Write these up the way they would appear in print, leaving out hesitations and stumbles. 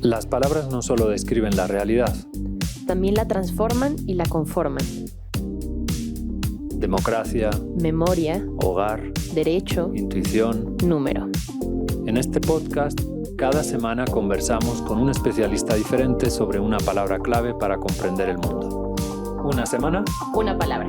Las palabras no solo describen la realidad. También la transforman y la conforman. Democracia, Memoria, hogar, derecho, intuición. número. En este podcast, cada semana conversamos con un especialista diferente sobre una palabra clave para comprender el mundo. Una semana, Una palabra.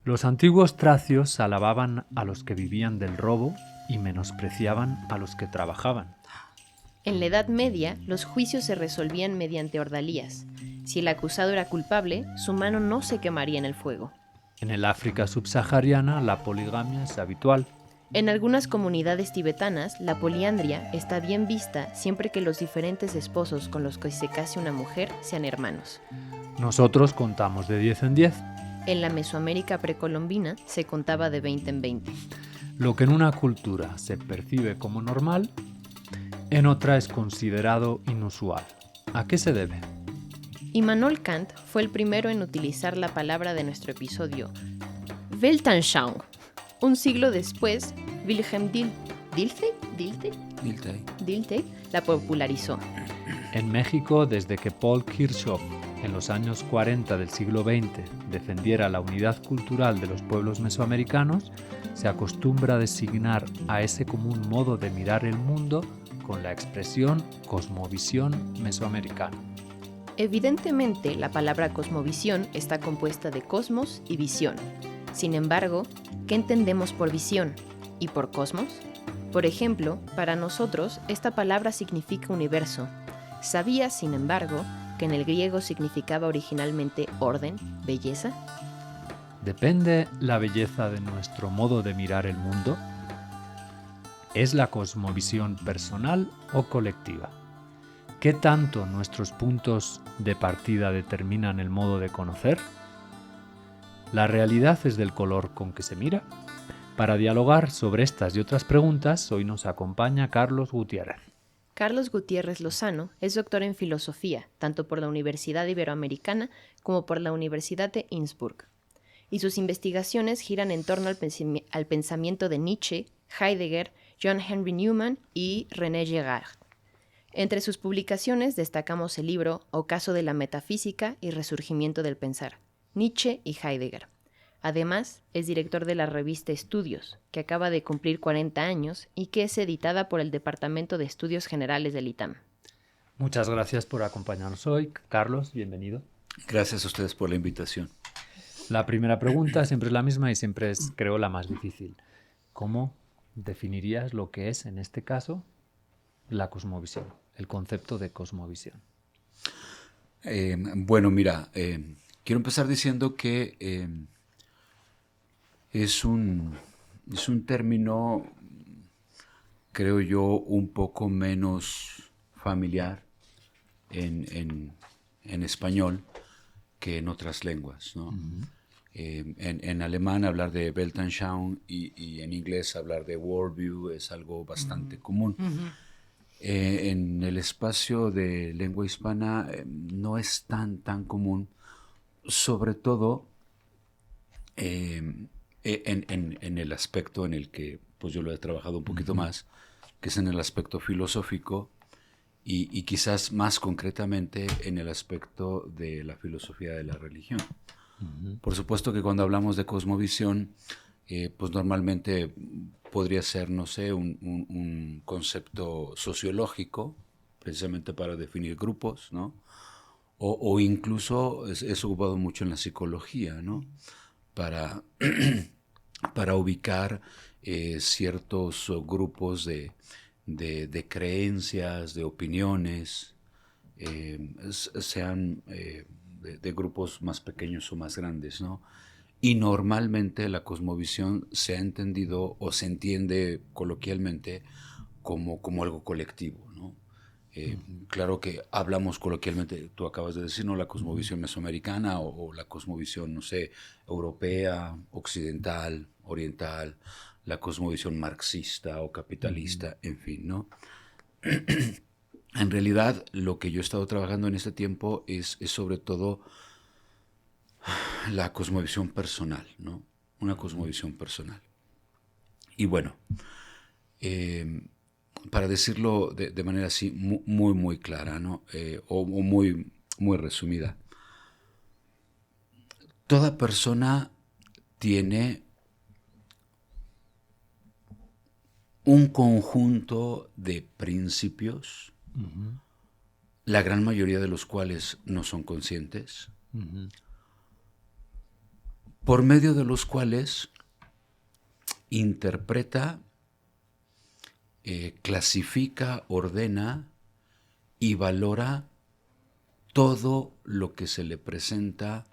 Los antiguos tracios alababan a los que vivían del robo y menospreciaban a los que trabajaban. En la Edad Media, los juicios se resolvían mediante ordalías. Si el acusado era culpable, su mano no se quemaría en el fuego. En el África subsahariana, la poligamia es habitual. En algunas comunidades tibetanas, la poliandria está bien vista siempre que los diferentes esposos con los que se case una mujer sean hermanos. Nosotros contamos de 10 en 10. En la Mesoamérica precolombina se contaba de 20 en 20. Lo que en una cultura se percibe como normal, en otra es considerado inusual. ¿A qué se debe? Immanuel Kant fue el primero en utilizar la palabra de nuestro episodio, Weltanschauung. Un siglo después, Wilhelm Dilthey la popularizó. En México, desde que Paul Kirchhoff, en los años 40 del siglo XX, defendiera la unidad cultural de los pueblos mesoamericanos, se acostumbra a designar a ese común modo de mirar el mundo con la expresión cosmovisión mesoamericana. Evidentemente, la palabra cosmovisión está compuesta de cosmos y visión. Sin embargo, ¿qué entendemos por visión y por cosmos? Por ejemplo, para nosotros, esta palabra significa universo. ¿Sabías, sin embargo, que en el griego significaba originalmente orden, belleza? ¿Depende la belleza de nuestro modo de mirar el mundo? ¿Es la cosmovisión personal o colectiva? ¿Qué tanto nuestros puntos de partida determinan el modo de conocer? ¿La realidad es del color con que se mira? Para dialogar sobre estas y otras preguntas, hoy nos acompaña Carlos Gutiérrez. Carlos Gutiérrez Lozano es doctor en filosofía, tanto por la Universidad Iberoamericana como por la Universidad de Innsbruck. Y sus investigaciones giran en torno al pensamiento de Nietzsche, Heidegger, John Henry Newman y René Girard. Entre sus publicaciones destacamos el libro Ocaso de la metafísica y resurgimiento del pensar, Nietzsche y Heidegger. Además, es director de la revista Estudios, que acaba de cumplir 40 años y que es editada por el Departamento de Estudios Generales del ITAM. Muchas gracias por acompañarnos hoy. Carlos, bienvenido. Gracias a ustedes por la invitación. La primera pregunta siempre es la misma y siempre es, creo, la más difícil. ¿Cómo definirías lo que es, en este caso, la cosmovisión, el concepto de cosmovisión? Bueno, mira, quiero empezar diciendo que es un término, creo yo, un poco menos familiar en español que en otras lenguas, ¿no? Uh-huh. En alemán hablar de Weltanschauung y en inglés hablar de worldview es algo bastante común. Uh-huh. En el espacio de lengua hispana no es tan común, sobre todo en el aspecto en el que pues yo lo he trabajado un poquito más, que es en el aspecto filosófico y quizás más concretamente en el aspecto de la filosofía de la religión. Uh-huh. Por supuesto que cuando hablamos de cosmovisión, pues normalmente podría ser, no sé, un concepto sociológico, precisamente para definir grupos, ¿no? O incluso es ocupado mucho en la psicología, ¿no? Para ubicar ciertos grupos de creencias, de opiniones, sean de grupos más pequeños o más grandes, ¿no? Y normalmente la cosmovisión se ha entendido o se entiende coloquialmente como algo colectivo, ¿no? Claro que hablamos coloquialmente, tú acabas de decir, ¿no? La cosmovisión mesoamericana o la cosmovisión, no sé, europea, occidental, oriental, la cosmovisión marxista o capitalista, en fin, ¿no? En realidad, lo que yo he estado trabajando en este tiempo es sobre todo la cosmovisión personal, ¿no? Una cosmovisión personal. Y bueno, para decirlo de manera así muy, muy clara, ¿no? O muy, muy resumida, toda persona tiene un conjunto de principios, la gran mayoría de los cuales no son conscientes, por medio de los cuales interpreta, clasifica, ordena y valora todo lo que se le presenta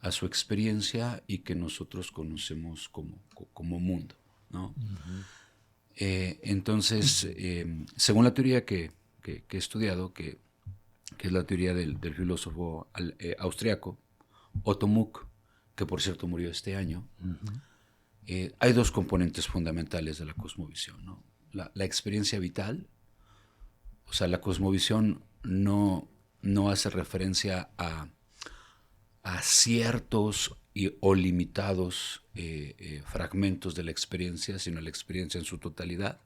a su experiencia y que nosotros conocemos como mundo, ¿no? Entonces, según la teoría que he estudiado, que es la teoría del filósofo austriaco Otto Muck, que por cierto murió este año, hay dos componentes fundamentales de la cosmovisión, ¿no? La experiencia vital, o sea, la cosmovisión no hace referencia a ciertos o limitados fragmentos de la experiencia, sino a la experiencia en su totalidad.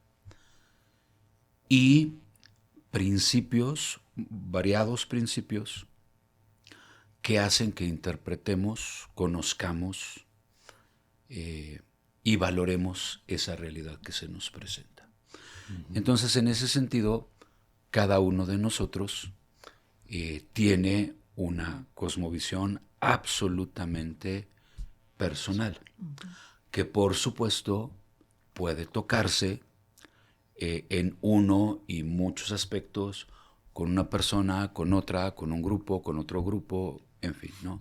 Y principios, variados principios, que hacen que interpretemos, conozcamos y valoremos esa realidad que se nos presenta. Entonces, en ese sentido, cada uno de nosotros tiene una cosmovisión absolutamente personal, que por supuesto puede tocarse en uno y muchos aspectos con una persona, con otra, con un grupo, con otro grupo, en fin, ¿no?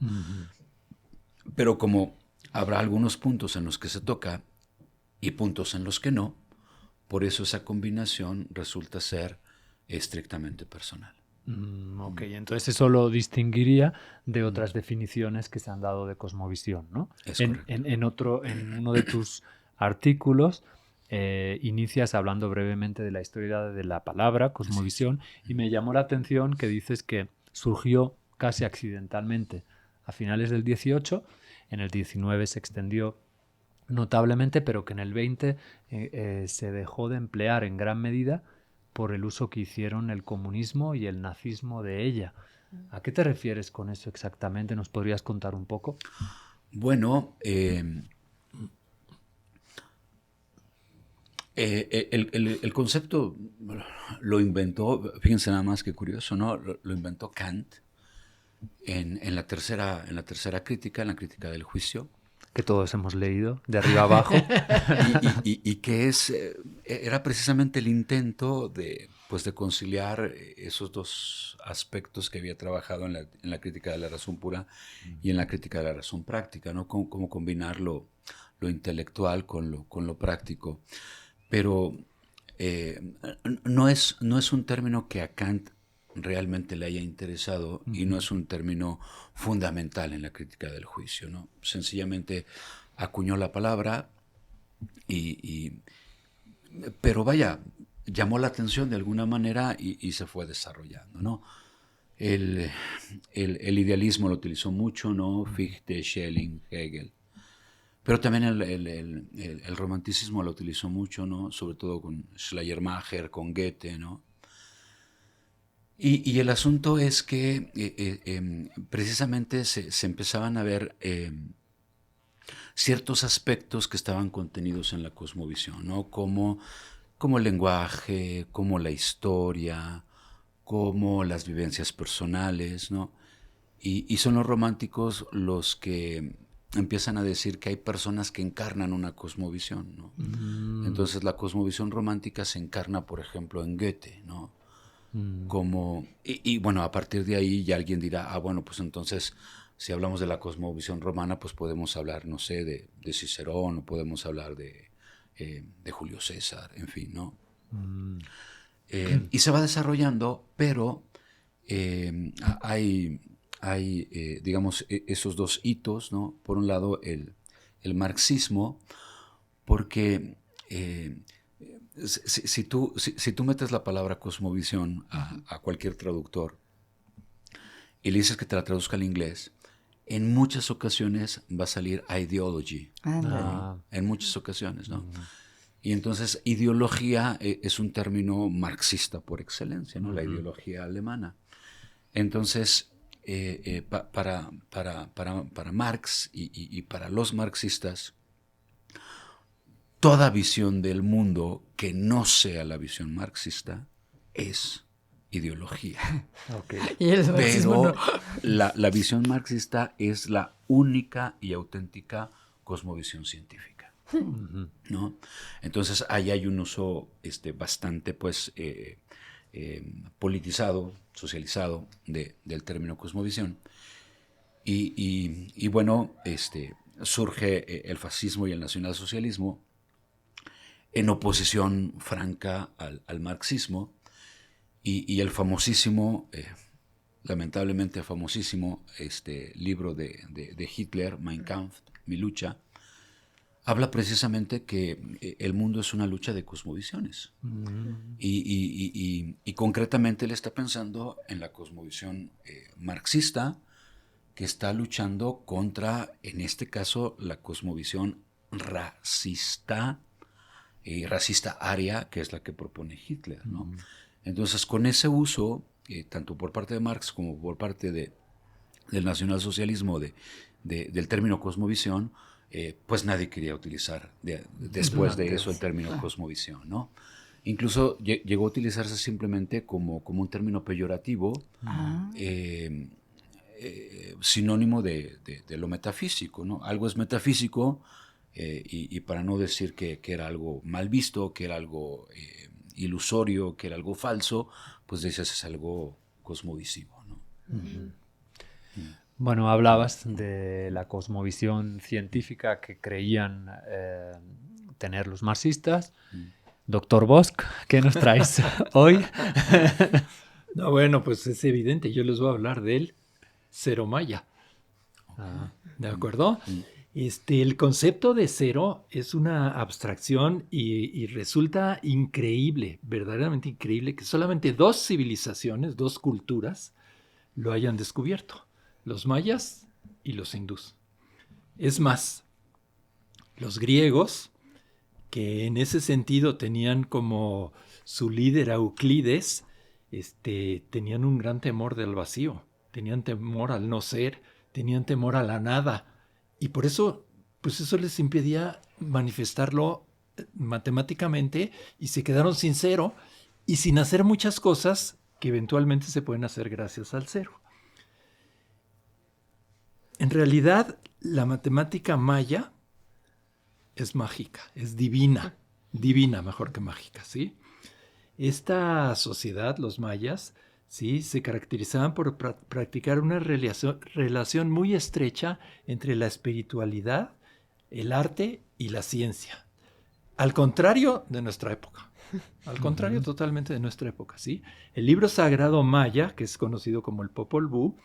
Pero como habrá algunos puntos en los que se toca y puntos en los que no, por eso esa combinación resulta ser estrictamente personal. Ok, entonces eso lo distinguiría de otras definiciones que se han dado de cosmovisión, ¿no? Es correcto. En uno de tus artículos inicias hablando brevemente de la historia de la palabra cosmovisión y me llamó la atención que dices que surgió casi accidentalmente a finales del 18, en el 19 se extendió notablemente, pero que en el 20 se dejó de emplear en gran medida por el uso que hicieron el comunismo y el nazismo de ella. ¿A qué te refieres con eso exactamente? ¿Nos podrías contar un poco? Bueno, el concepto lo inventó, fíjense nada más que curioso, ¿no? Lo inventó Kant en la tercera crítica, en la crítica del juicio. Que todos hemos leído, de arriba abajo. y que era precisamente el intento de conciliar esos dos aspectos que había trabajado en la crítica de la razón pura y en la crítica de la razón práctica, ¿no? Cómo combinar lo intelectual con lo práctico. Pero no es un término que a Kant realmente le haya interesado y no es un término fundamental en la crítica del juicio, ¿no? Sencillamente acuñó la palabra pero vaya, llamó la atención de alguna manera y se fue desarrollando, ¿no? El idealismo lo utilizó mucho, ¿no? Fichte, Schelling, Hegel. Pero también el romanticismo lo utilizó mucho, ¿no? Sobre todo con Schleiermacher, con Goethe, ¿no? Y el asunto es que precisamente se empezaban a ver ciertos aspectos que estaban contenidos en la cosmovisión, ¿no? Como el lenguaje, como la historia, como las vivencias personales, ¿no? Y son los románticos los que empiezan a decir que hay personas que encarnan una cosmovisión, ¿no? Entonces la cosmovisión romántica se encarna, por ejemplo, en Goethe, ¿no? Como, y bueno, a partir de ahí ya alguien dirá, bueno, pues entonces, si hablamos de la cosmovisión romana, pues podemos hablar, no sé, de Cicerón, o podemos hablar de Julio César, en fin, ¿no? Y se va desarrollando, pero hay digamos, esos dos hitos, ¿no? Por un lado, el marxismo, porque si tú metes la palabra cosmovisión a cualquier traductor y le dices que te la traduzca al inglés, en muchas ocasiones va a salir ideology. En muchas ocasiones, ¿no? Y entonces ideología es un término marxista por excelencia, ¿no? La ideología alemana. Entonces, para Marx y para los marxistas, toda visión del mundo que no sea la visión marxista es ideología. Okay. Y el marxismo Pero no. la visión marxista es la única y auténtica cosmovisión científica, ¿no? Entonces ahí hay un uso bastante pues politizado, socializado del término cosmovisión. Y bueno, surge el fascismo y el nacionalsocialismo en oposición franca al marxismo, y el famosísimo, lamentablemente famosísimo, libro de Hitler, Mein Kampf, Mi lucha, habla precisamente que el mundo es una lucha de cosmovisiones. Y concretamente él está pensando en la cosmovisión marxista, que está luchando contra, en este caso, la cosmovisión racista aria, que es la que propone Hitler, ¿no? Entonces, con ese uso, tanto por parte de Marx como por parte del nacionalsocialismo, del término cosmovisión, pues nadie quería utilizar después de eso el término cosmovisión, ¿no? Incluso llegó a utilizarse simplemente como un término peyorativo, sinónimo de lo metafísico, ¿no? Algo es metafísico, y para no decir que era algo mal visto, que era algo ilusorio, que era algo falso, pues dices es algo cosmovisivo, ¿no? Bueno, hablabas de la cosmovisión científica que creían tener los marxistas. Doctor Bosch, ¿qué nos traes hoy? No, bueno, pues es evidente, yo les voy a hablar del cero maya. ¿De acuerdo? El concepto de cero es una abstracción y resulta increíble, verdaderamente increíble, que solamente 2 civilizaciones, 2 culturas lo hayan descubierto, los mayas y los hindús. Es más, los griegos, que en ese sentido tenían como su líder a Euclides, tenían un gran temor del vacío, tenían temor al no ser, tenían temor a la nada. Y por eso, pues eso les impedía manifestarlo matemáticamente y se quedaron sin cero y sin hacer muchas cosas que eventualmente se pueden hacer gracias al cero. En realidad, la matemática maya es mágica, es divina mejor que mágica, ¿sí? Esta sociedad, los mayas, ¿sí?, se caracterizaban por practicar una relación muy estrecha entre la espiritualidad, el arte y la ciencia. Al contrario de nuestra época. Al contrario totalmente de nuestra época, ¿sí? El libro sagrado maya, que es conocido como el Popol Vuh,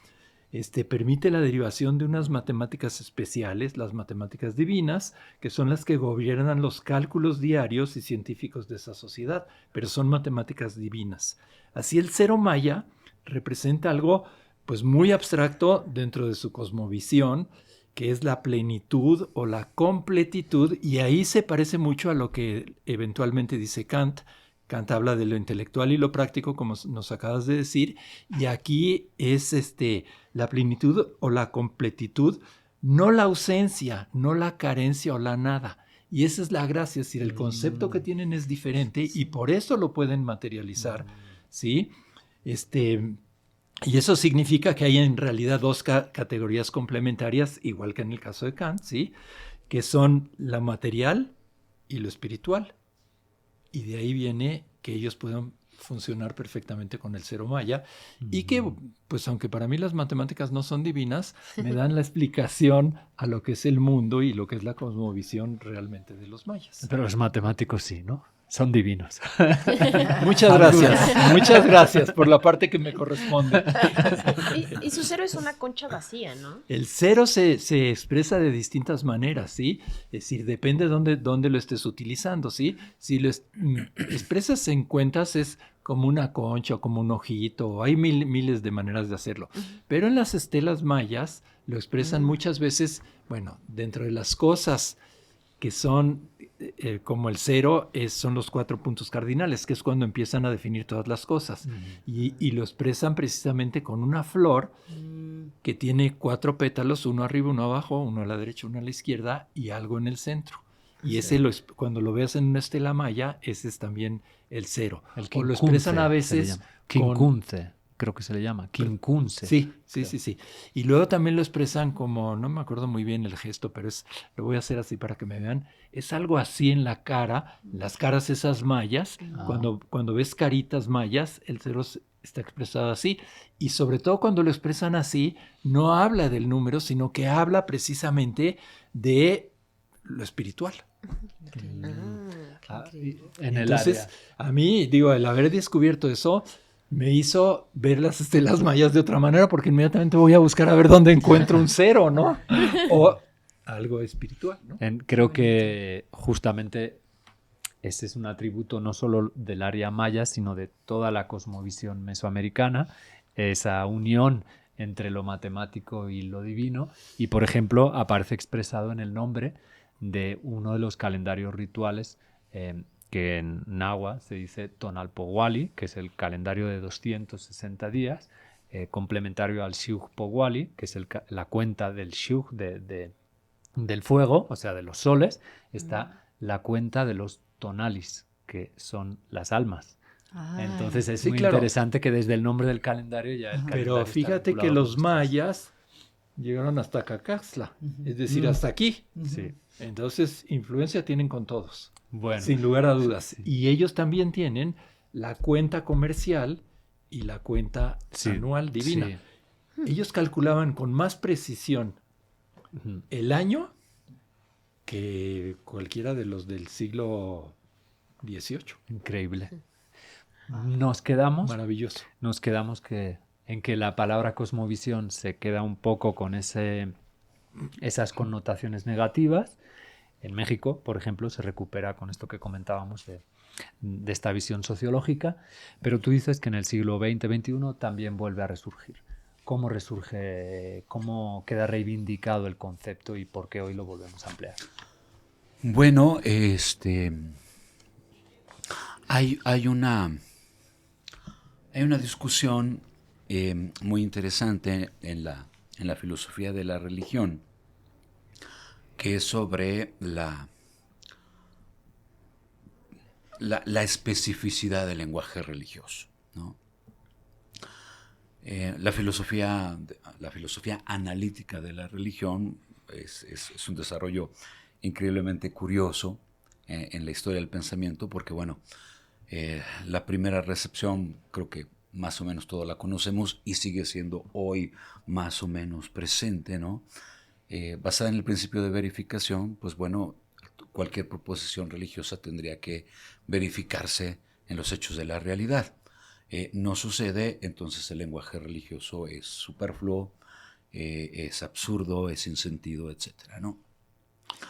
permite la derivación de unas matemáticas especiales, las matemáticas divinas, que son las que gobiernan los cálculos diarios y científicos de esa sociedad, pero son matemáticas divinas. Así el cero maya representa algo pues muy abstracto dentro de su cosmovisión, que es la plenitud o la completitud, y ahí se parece mucho a lo que eventualmente dice Kant. Kant habla de lo intelectual y lo práctico, como nos acabas de decir, y aquí es la plenitud o la completitud, no la ausencia, no la carencia o la nada. Y esa es la gracia, es decir, el concepto que tienen es diferente y por eso lo pueden materializar, ¿sí? Y eso significa que hay en realidad 2 categorías complementarias, igual que en el caso de Kant, ¿sí?, que son lo material y lo espiritual. Y de ahí viene que ellos puedan funcionar perfectamente con el cero maya y que, pues aunque para mí las matemáticas no son divinas, me dan la explicación a lo que es el mundo y lo que es la cosmovisión realmente de los mayas. Pero los matemáticos sí, ¿no? Son divinos. Muchas gracias por la parte que me corresponde. Y su cero es una concha vacía, ¿no? El cero se expresa de distintas maneras, ¿sí? Es decir, depende de dónde lo estés utilizando, ¿sí? Si lo expresas en cuentas es como una concha o como un ojito, hay miles de maneras de hacerlo. Pero en las estelas mayas lo expresan muchas veces, bueno, dentro de las cosas que son como el cero, son los 4 puntos cardinales, que es cuando empiezan a definir todas las cosas. Y lo expresan precisamente con una flor que tiene 4 pétalos, uno arriba, uno abajo, uno a la derecha, uno a la izquierda y algo en el centro. Y ese, cuando lo veas en una estela maya, ese es también el cero. O lo expresan a veces quincunce, creo que se le llama. Quincunce. Sí. Y luego también lo expresan como, no me acuerdo muy bien el gesto, pero lo voy a hacer así para que me vean. Es algo así en la cara, las caras esas mayas. Cuando ves caritas mayas, el cero está expresado así. Y sobre todo cuando lo expresan así, no habla del número, sino que habla precisamente de lo espiritual. Entonces, a mí, digo, el haber descubierto eso me hizo ver las estelas mayas de otra manera, porque inmediatamente voy a buscar a ver dónde encuentro un cero, ¿no? O algo espiritual, ¿no? Creo que justamente ese es un atributo no solo del área maya, sino de toda la cosmovisión mesoamericana, esa unión entre lo matemático y lo divino, y por ejemplo aparece expresado en el nombre de uno de los calendarios rituales que en náhuatl se dice Tonalpohualli, que es el calendario de 260 días, complementario al Xiuhpohualli, que es la cuenta del Xiuh, del fuego, o sea, de los soles. Está la cuenta de los tonalis, que son las almas. Entonces es muy interesante que desde el nombre del calendario ya el calendario. Pero fíjate que los mayas llegaron hasta Cacaxtla, es decir, hasta aquí. Sí. Entonces, influencia tienen con todos, sin lugar a dudas. Y ellos también tienen la cuenta comercial y la cuenta anual divina. Sí. Ellos calculaban con más precisión el año que cualquiera de los del siglo XVIII. Increíble. Nos quedamos. Maravilloso. Nos quedamos en que la palabra cosmovisión se queda un poco con esas connotaciones negativas. En México, por ejemplo, se recupera con esto que comentábamos de esta visión sociológica, pero tú dices que en el siglo XX-XXI también vuelve a resurgir. ¿Cómo resurge, cómo queda reivindicado el concepto y por qué hoy lo volvemos a emplear? Bueno, hay una discusión muy interesante en la filosofía de la religión, que es sobre la especificidad del lenguaje religioso, ¿no? La filosofía analítica de la religión es un desarrollo increíblemente curioso en la historia del pensamiento, porque bueno, la primera recepción creo que más o menos todos la conocemos y sigue siendo hoy más o menos presente, ¿no? Basada en el principio de verificación, pues bueno, cualquier proposición religiosa tendría que verificarse en los hechos de la realidad. No sucede, entonces el lenguaje religioso es superfluo, es absurdo, es sin sentido, etcétera, ¿no?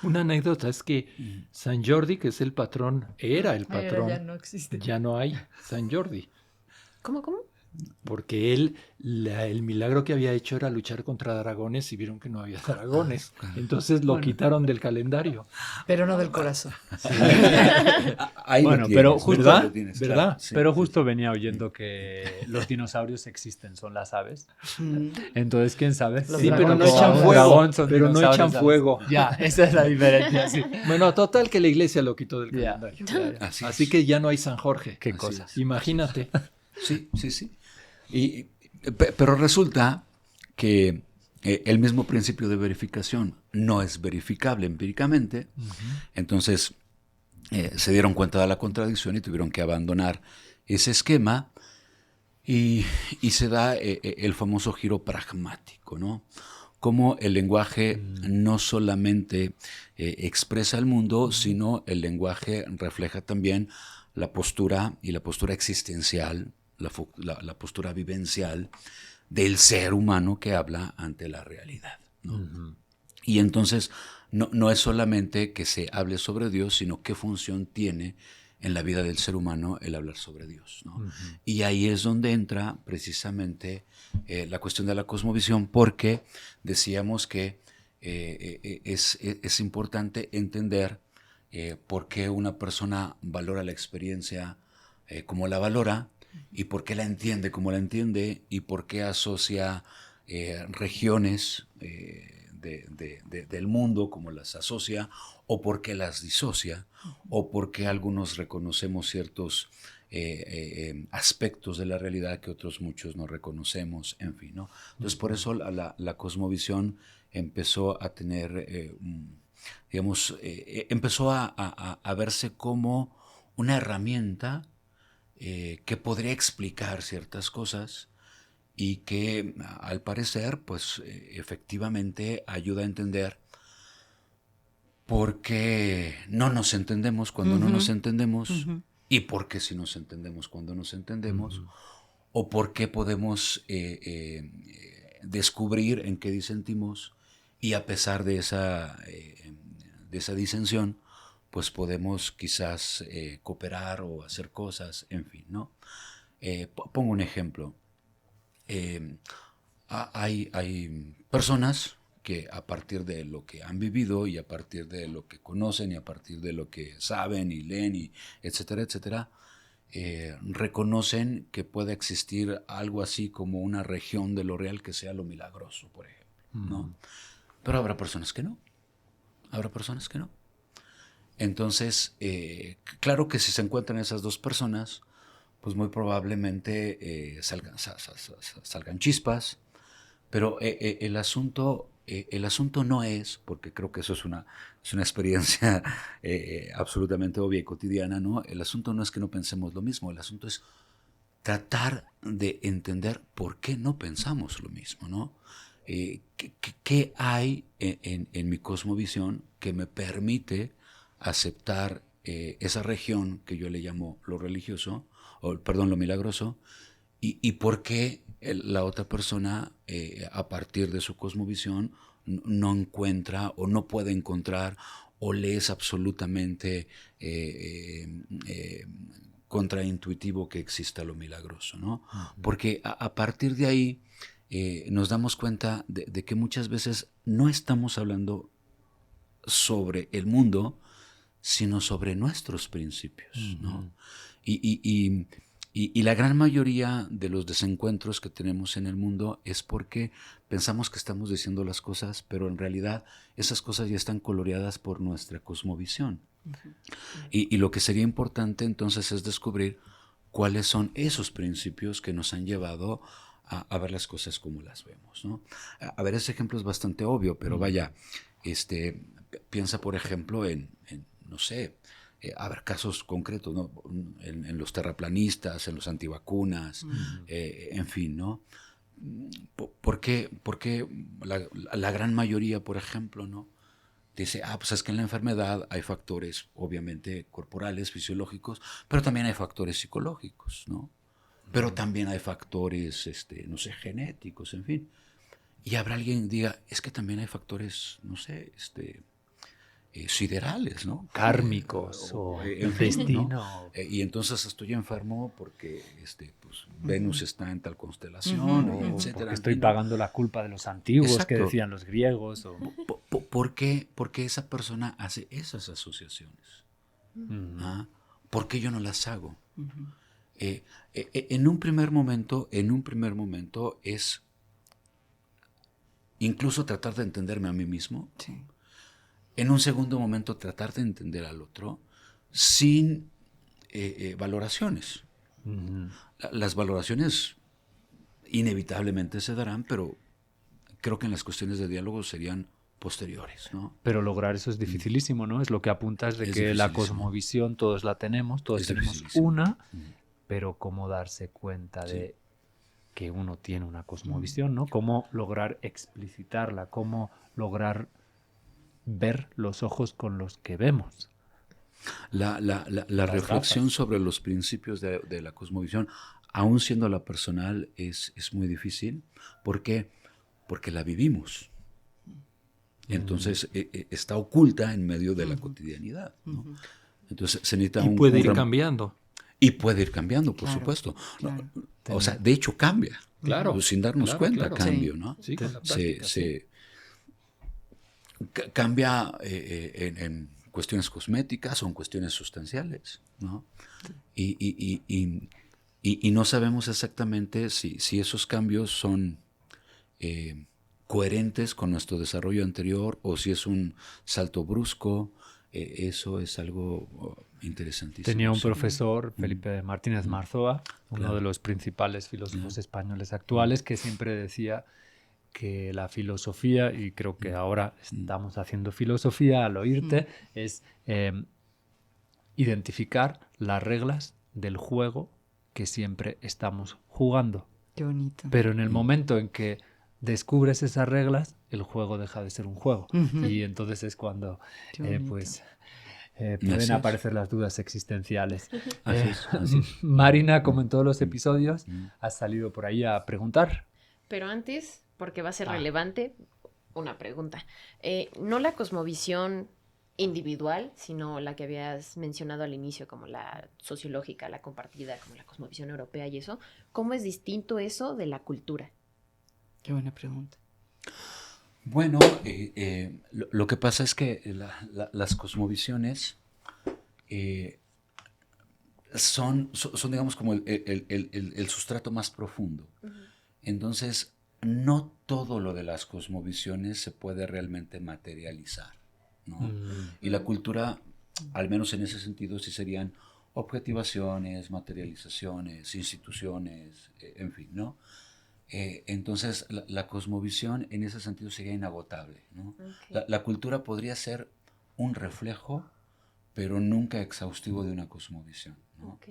Una anécdota es que San Jordi, que es el patrón, era el patrón. Ya no existe. Ya no hay San Jordi. ¿Cómo? Porque él, el milagro que había hecho era luchar contra dragones y vieron que no había dragones. Entonces lo quitaron del calendario. Pero no del corazón. Sí. Ahí bueno, tienes, pero justo, ¿verdad? Tienes, ¿verdad? Claro. Sí, pero justo venía oyendo que los dinosaurios existen, son las aves. Entonces, ¿quién sabe? Sí, pero no echan fuego. Pero no echan fuego. Ya, esa es la diferencia. Sí. Bueno, total que la iglesia lo quitó del calendario. Ya. Así que ya no hay San Jorge. Qué cosas. Imagínate. Sí. Pero resulta que el mismo principio de verificación no es verificable empíricamente. Entonces se dieron cuenta de la contradicción y tuvieron que abandonar ese esquema y se da el famoso giro pragmático, ¿no? cómo el lenguaje no solamente expresa el mundo, sino el lenguaje refleja también la postura y la postura existencial, la postura vivencial del ser humano que habla ante la realidad, ¿no? Uh-huh. Y entonces no es solamente que se hable sobre Dios, sino qué función tiene en la vida del ser humano el hablar sobre Dios, ¿no? Uh-huh. Y ahí es donde entra precisamente la cuestión de la cosmovisión, porque decíamos que es importante entender por qué una persona valora la experiencia como la valora, y por qué la entiende como la entiende, y por qué asocia regiones del mundo como las asocia, o por qué las disocia, o por qué algunos reconocemos ciertos aspectos de la realidad que otros muchos no reconocemos, en fin, ¿no? Entonces, por eso la cosmovisión empezó a tener, empezó a verse como una herramienta que podría explicar ciertas cosas y que al parecer pues efectivamente ayuda a entender por qué no nos entendemos cuando no nos entendemos, y por qué sí nos entendemos cuando nos entendemos, o por qué podemos descubrir en qué disentimos, y a pesar de esa disensión pues podemos quizás cooperar o hacer cosas, en fin, ¿no? Pongo un ejemplo. Hay personas que a partir de lo que han vivido y a partir de lo que conocen y a partir de lo que saben y leen, y etcétera, etcétera, reconocen que puede existir algo así como una región de lo real que sea lo milagroso, por ejemplo, ¿no? Pero habrá personas que no. Habrá personas que no. Entonces, claro que si se encuentran esas dos personas, pues muy probablemente salgan chispas, pero el asunto no es, porque creo que eso es una experiencia absolutamente obvia y cotidiana, ¿no? El asunto no es que no pensemos lo mismo, el asunto es tratar de entender por qué no pensamos lo mismo, ¿no? ¿Qué hay en mi cosmovisión que me permite aceptar esa región que yo le llamo lo religioso, lo milagroso, y por qué la otra persona a partir de su cosmovisión no encuentra o no puede encontrar, o le es absolutamente contraintuitivo que exista lo milagroso, ¿no? Uh-huh. Porque a partir de ahí nos damos cuenta de que muchas veces no estamos hablando sobre el mundo, sino sobre nuestros principios, ¿no? Y la gran mayoría de los desencuentros que tenemos en el mundo es porque pensamos que estamos diciendo las cosas, pero en realidad esas cosas ya están coloreadas por nuestra cosmovisión. Y lo que sería importante entonces es descubrir cuáles son esos principios que nos han llevado a ver las cosas como las vemos, ¿no? A ver, ese ejemplo es bastante obvio, pero vaya, piensa por ejemplo en no sé, a ver, casos concretos, ¿no? En los terraplanistas, en los antivacunas, en fin, ¿no? ¿Por qué la gran mayoría, por ejemplo, ¿no? Dice, pues es que en la enfermedad hay factores, obviamente, corporales, fisiológicos, pero también hay factores psicológicos, ¿no? Pero también hay factores, no sé, genéticos, en fin. Y habrá alguien que diga, es que también hay factores, no sé, siderales, ¿no? Kármicos o el destino. ¿No? Y entonces estoy enfermo porque pues, Venus está en tal constelación, etcétera. Porque estoy pagando la culpa de los antiguos. Exacto. Que decían los griegos. O... ¿Por qué esa persona hace esas asociaciones? ¿Por qué yo no las hago? En un primer momento es incluso tratar de entenderme a mí mismo. Sí. En un segundo momento tratar de entender al otro sin valoraciones. Las valoraciones inevitablemente se darán, pero creo que en las cuestiones de diálogo serían posteriores, ¿no? Pero lograr eso es dificilísimo, ¿no? Es lo que apuntas de que la cosmovisión todos la tenemos, todos tenemos una, pero cómo darse cuenta de que uno tiene una cosmovisión, ¿no? Cómo lograr explicitarla, cómo lograr ver los ojos con los que vemos. La Las reflexión gafas. sobre los principios de la cosmovisión, aun siendo la personal, es muy difícil. ¿Por qué? Porque la vivimos. Entonces está oculta en medio de la cotidianidad, ¿no? Entonces se necesita Y puede ir cambiando. Y puede ir cambiando, por Claro, supuesto. claro. O sea, de hecho cambia. Claro, Sin darnos claro, cuenta, claro. cambio, Sí. ¿no? Sí, con la práctica, sí. Cambia en cuestiones cosméticas o en cuestiones sustanciales, ¿no? Y no sabemos exactamente si esos cambios son coherentes con nuestro desarrollo anterior o si es un salto brusco. Eso es algo interesantísimo. Tenía un sí. profesor, Felipe Martínez Marzoa, uno Claro. de los principales filósofos españoles actuales, que siempre decía que la filosofía, y creo que ahora estamos haciendo filosofía al oírte, es identificar las reglas del juego que siempre estamos jugando. Qué bonito. Pero en el momento en que descubres esas reglas, el juego deja de ser un juego. Ujú. Y entonces es cuando Qué bonito. pueden Así es. aparecer las dudas existenciales. Así es, así es. Marina, como en todos los episodios, has salido por ahí a preguntar. Pero antes, porque va a ser Ah. relevante, una pregunta. No la cosmovisión individual, sino la que habías mencionado al inicio, como la sociológica, la compartida, como la cosmovisión europea y eso. ¿Cómo es distinto eso de la cultura? Qué buena pregunta. Bueno, lo que pasa es que las cosmovisiones son, digamos, como el sustrato más profundo. Entonces, no todo lo de las cosmovisiones se puede realmente materializar, ¿no? Y la cultura, al menos en ese sentido, sí serían objetivaciones, materializaciones, instituciones, en fin, ¿no? Entonces, la cosmovisión en ese sentido sería inagotable, ¿no? La cultura podría ser un reflejo, pero nunca exhaustivo de una cosmovisión, ¿no? Ok.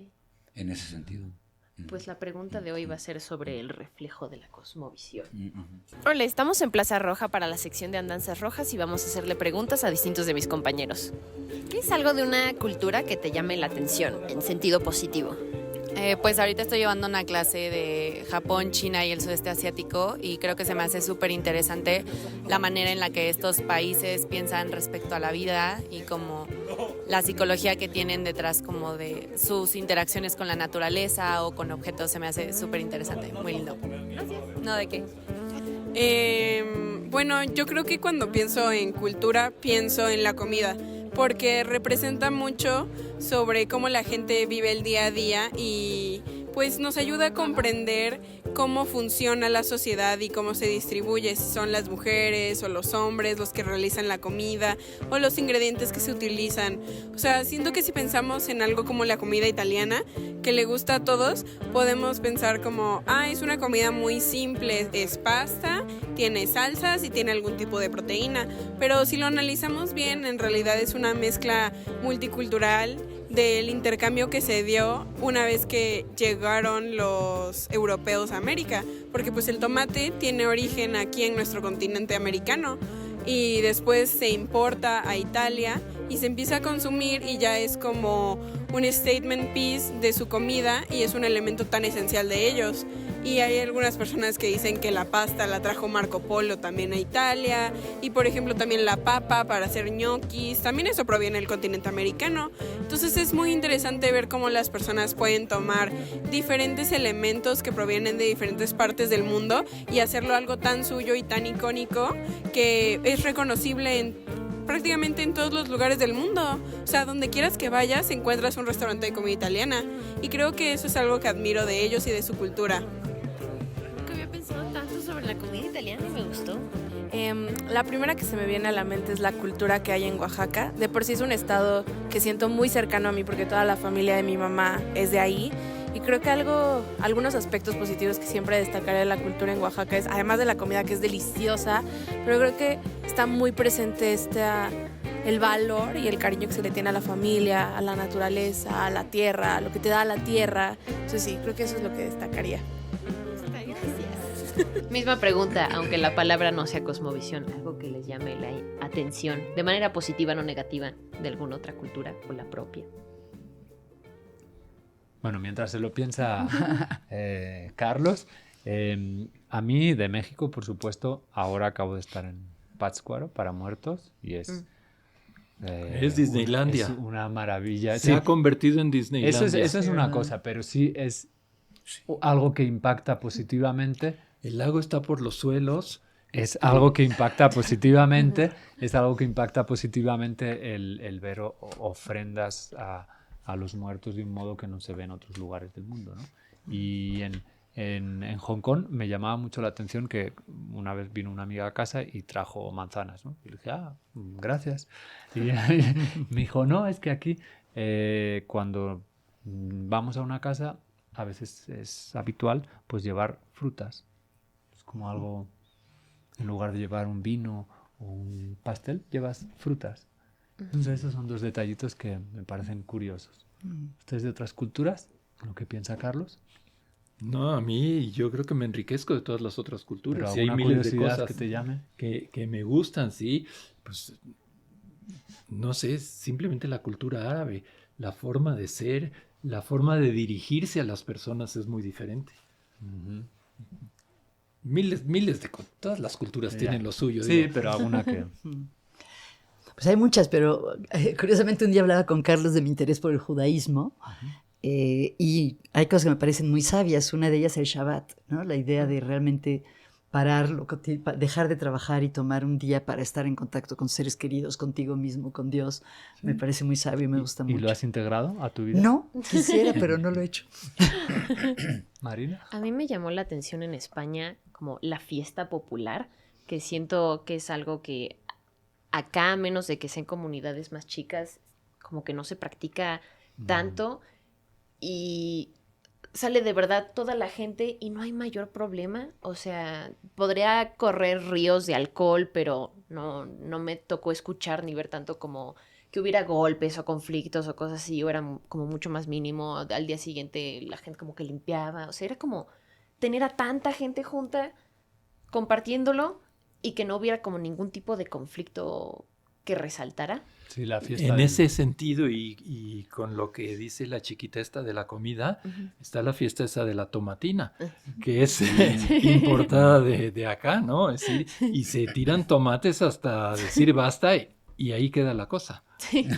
En ese sentido. Pues la pregunta de hoy va a ser sobre el reflejo de la cosmovisión. Ujú. Hola, estamos en Plaza Roja para la sección de Andanzas Rojas y vamos a hacerle preguntas a distintos de mis compañeros. ¿Qué es algo de una cultura que te llame la atención, en sentido positivo? Pues ahorita estoy llevando una clase de Japón, China y el sudeste asiático y creo que se me hace súper interesante la manera en la que estos países piensan respecto a la vida y como la psicología que tienen detrás como de sus interacciones con la naturaleza o con objetos. Se me hace súper interesante, muy lindo. No, ¿de qué? Bueno, yo creo que cuando pienso en cultura, pienso en la comida, porque representa mucho sobre cómo la gente vive el día a día y pues nos ayuda a comprender cómo funciona la sociedad y cómo se distribuye, si son las mujeres o los hombres los que realizan la comida o los ingredientes que se utilizan. O sea, siento que si pensamos en algo como la comida italiana, que le gusta a todos, podemos pensar como, es una comida muy simple, es pasta, tiene salsas y tiene algún tipo de proteína, pero si lo analizamos bien, en realidad es una mezcla multicultural del intercambio que se dio una vez que llegaron los europeos a América, porque pues el tomate tiene origen aquí en nuestro continente americano y después se importa a Italia y se empieza a consumir y ya es como un statement piece de su comida y es un elemento tan esencial de ellos. Y hay algunas personas que dicen que la pasta la trajo Marco Polo también a Italia y por ejemplo también la papa para hacer ñoquis, también eso proviene del continente americano. Entonces es muy interesante ver cómo las personas pueden tomar diferentes elementos que provienen de diferentes partes del mundo y hacerlo algo tan suyo y tan icónico que es reconocible prácticamente en todos los lugares del mundo. O sea, donde quieras que vayas encuentras un restaurante de comida italiana y creo que eso es algo que admiro de ellos y de su cultura. Nunca había pensado tanto sobre la comida italiana y me gustó. La primera que se me viene a la mente es la cultura que hay en Oaxaca. De por sí es un estado que siento muy cercano a mí porque toda la familia de mi mamá es de ahí. Y creo que algunos aspectos positivos que siempre destacaré de la cultura en Oaxaca es, además de la comida que es deliciosa, pero creo que está muy presente el valor y el cariño que se le tiene a la familia, a la naturaleza, a la tierra, a lo que te da la tierra. Entonces sí, creo que eso es lo que destacaría. Misma pregunta, aunque la palabra no sea cosmovisión, algo que les llame la atención, de manera positiva, no negativa, de alguna otra cultura o la propia. Bueno, mientras se lo piensa Carlos, a mí de México, por supuesto, ahora acabo de estar en Pátzcuaro para muertos y es... Es Disneylandia. Es una maravilla. Se ha convertido en Disneylandia. Eso es una cosa, pero sí es algo que impacta positivamente. El lago está por los suelos. Es algo que impacta positivamente. Es algo que impacta positivamente el ver ofrendas a los muertos de un modo que no se ve en otros lugares del mundo, ¿no? Y en Hong Kong me llamaba mucho la atención que una vez vino una amiga a casa y trajo manzanas, ¿no? Y le dije, gracias. Y me dijo, no, es que aquí cuando vamos a una casa a veces es habitual pues llevar frutas. Es como algo, en lugar de llevar un vino o un pastel, llevas frutas. Entonces esos son dos detallitos que me parecen curiosos. ¿Ustedes de otras culturas? ¿Lo que piensa Carlos? No, a mí yo creo que me enriquezco de todas las otras culturas. Pero Y hay miles de curiosidad cosas que te llame. que me gustan, sí. Pues no sé, simplemente la cultura árabe, la forma de ser, la forma de dirigirse a las personas es muy diferente. Uh-huh. Miles de todas las culturas tienen lo suyo. Sí, digo. pero alguna que... Pues hay muchas, pero curiosamente un día hablaba con Carlos de mi interés por el judaísmo. Y hay cosas que me parecen muy sabias. Una de ellas es el Shabbat, ¿no? La idea de realmente parar, dejar de trabajar y tomar un día para estar en contacto con seres queridos, contigo mismo, con Dios. Sí. Me parece muy sabio y me gusta mucho. ¿Y lo has integrado a tu vida? No, quisiera, pero no lo he hecho. ¿Marina? A mí me llamó la atención en España como la fiesta popular, que siento que es algo que acá, a menos de que sean comunidades más chicas, como que no se practica tanto. Y sale de verdad toda la gente y no hay mayor problema. O sea, podría correr ríos de alcohol, pero no me tocó escuchar ni ver tanto como que hubiera golpes o conflictos o cosas así. O era como mucho más mínimo. Al día siguiente la gente como que limpiaba. O sea, era como tener a tanta gente junta compartiéndolo y que no hubiera como ningún tipo de conflicto que resaltara. Sí, la fiesta. En ese sentido y con lo que dice la chiquita esta de la comida, está la fiesta esa de la tomatina, que es importada de acá, ¿no? Es decir, y se tiran tomates hasta decir basta y ahí queda la cosa. Sí.